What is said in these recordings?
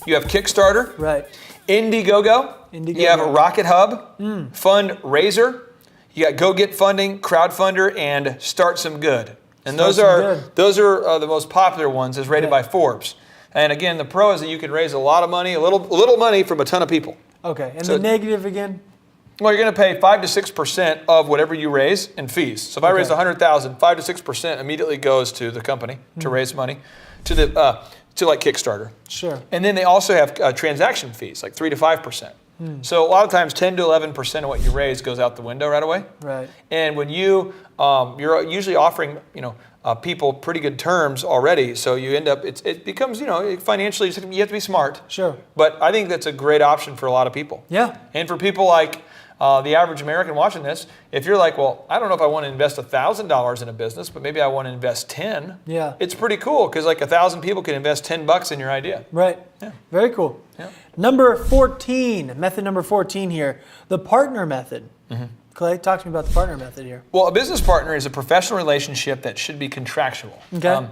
You have Kickstarter. Right. Indiegogo. You have a Rocket Hub. Fundraiser. You got Go Get Funding, Crowdfunder, and Start Some Good. And those are the most popular ones as rated by Forbes. And again, the pro is that you can raise a lot of money, a little money from a ton of people. Okay. And so the negative again? Well, you're going to pay 5 to 6% of whatever you raise in fees. So if I raise $100,000, 5 to 6% immediately goes to the company to raise money, to like Kickstarter. Sure. And then they also have transaction fees, like 3 to 5%. So a lot of times 10 to 11% of what you raise goes out the window right away. Right. And when you're usually offering, people pretty good terms already, so you end up, it becomes, financially, you have to be smart. Sure. But I think that's a great option for a lot of people. Yeah. And for people like the average American watching this, if you're like, well, I don't know if I want to invest $1,000 in a business, but maybe I want to invest 10. Yeah. It's pretty cool because like 1,000 people can invest $10 in your idea. Right. Yeah. Very cool. Yeah. Number 14, method number 14 here, the partner method. Clay, talk to me about the partner method here. Well, a business partner is a professional relationship that should be contractual. Okay.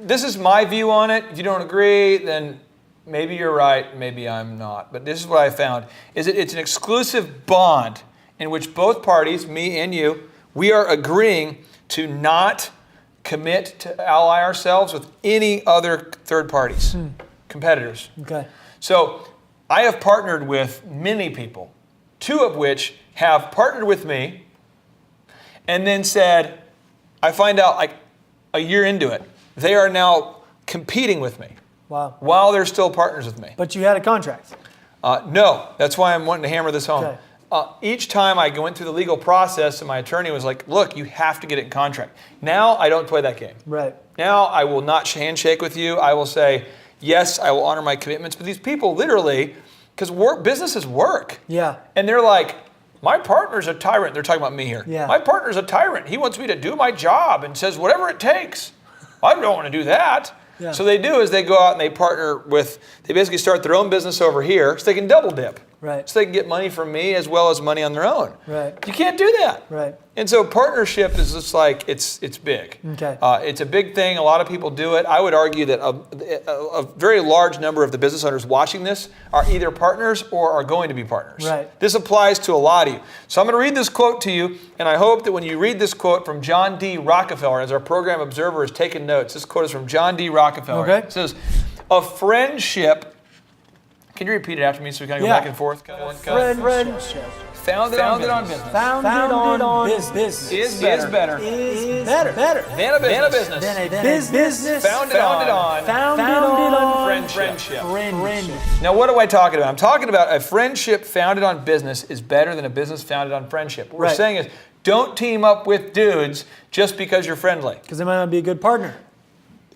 This is my view on it. If you don't agree, then maybe you're right, maybe I'm not. But this is what I found, is it's an exclusive bond in which both parties, me and you, we are agreeing to not commit to ally ourselves with any other third parties, competitors. Okay. So I have partnered with many people, 2 of which have partnered with me and then said, I find out like a year into it, they are now competing with me. Wow. While they're still partners with me. But you had a contract. No, that's why I'm wanting to hammer this home. Okay. Each time I went through the legal process and my attorney was like, look, you have to get it in contract. Now I don't play that game. Right. Now I will not handshake with you. I will say, yes, I will honor my commitments. But these people literally, because businesses work. Yeah. And they're like, my partner's a tyrant. They're talking about me here. Yeah. My partner's a tyrant. He wants me to do my job and says whatever it takes. I don't want to do that. Yeah. So they do is they go out and they partner with, they basically start their own business over here so they can double dip. Right. So they can get money from me as well as money on their own. Right. You can't do that. Right. And so partnership is just like, it's big. Okay. It's a big thing. A lot of people do it. I would argue that a very large number of the business owners watching this are either partners or are going to be partners. Right. This applies to a lot of you. So I'm going to read this quote to you, and I hope that when you read this quote from John D. Rockefeller, as our program observer is taking notes, this quote is from John D. Rockefeller. Okay. It says, a friendship, can you repeat it after me so we kind of go back and forth? Friendship. Founded on business. Founded on business. Is better Better. than a business. Than a business. Founded on friendship. Now, what am I talking about? I'm talking about a friendship founded on business is better than a business founded on friendship. What we're saying is, don't team up with dudes just because you're friendly. Because they might not be a good partner.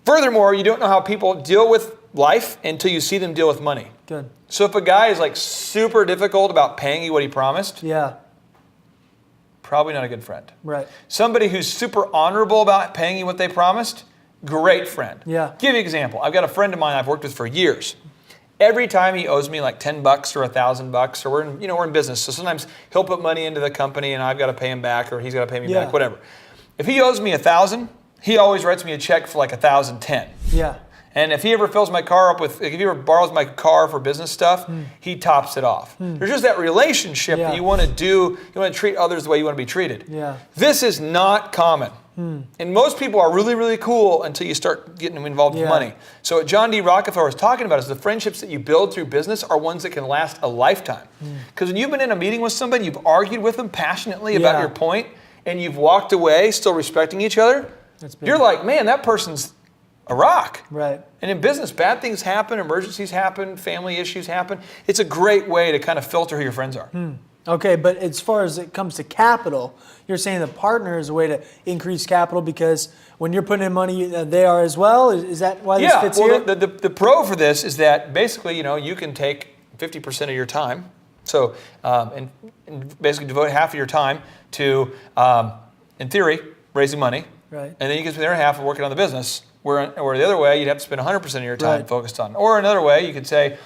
Furthermore, you don't know how people deal with life until you see them deal with money. Good. So if a guy is like super difficult about paying you what he promised, probably not a good friend. Right. Somebody who's super honorable about paying you what they promised, great friend. Yeah. Give you an example. I've got a friend of mine I've worked with for years. Every time he owes me like $10 or $1,000, or we're in business, so sometimes he'll put money into the company and I've got to pay him back, or he's got to pay me back, whatever. If he owes me $1,000, he always writes me a check for like $1,010. Yeah. And if he ever fills my car up with, if he ever borrows my car for business stuff, he tops it off. There's just that relationship that you want to do, you want to treat others the way you want to be treated. Yeah. This is not common. And most people are really, really cool until you start getting involved with money. So what John D. Rockefeller was talking about is the friendships that you build through business are ones that can last a lifetime. Because when you've been in a meeting with somebody, you've argued with them passionately about your point, and you've walked away still respecting each other, you're like, man, that person's a rock. Right. And in business, bad things happen, emergencies happen, family issues happen. It's a great way to kind of filter who your friends are. Okay, but as far as it comes to capital, you're saying the partner is a way to increase capital because when you're putting in money, they are as well? Is that why this fits here? Yeah, the pro for this is that basically, you can take 50% of your time, so and basically devote half of your time to, in theory, raising money. Right. And then you can spend the other half working on the business. Or the other way, you'd have to spend 100% of your time focused on. Or another way, you could say,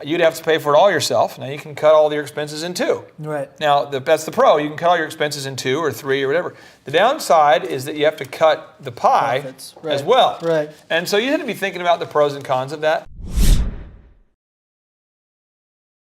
you'd have to pay for it all yourself. Now you can cut all your expenses in 2. Right. Now that's the pro. You can cut all your expenses in 2 or 3 or whatever. The downside is that you have to cut the pie as well. Right. And so you have to be thinking about the pros and cons of that.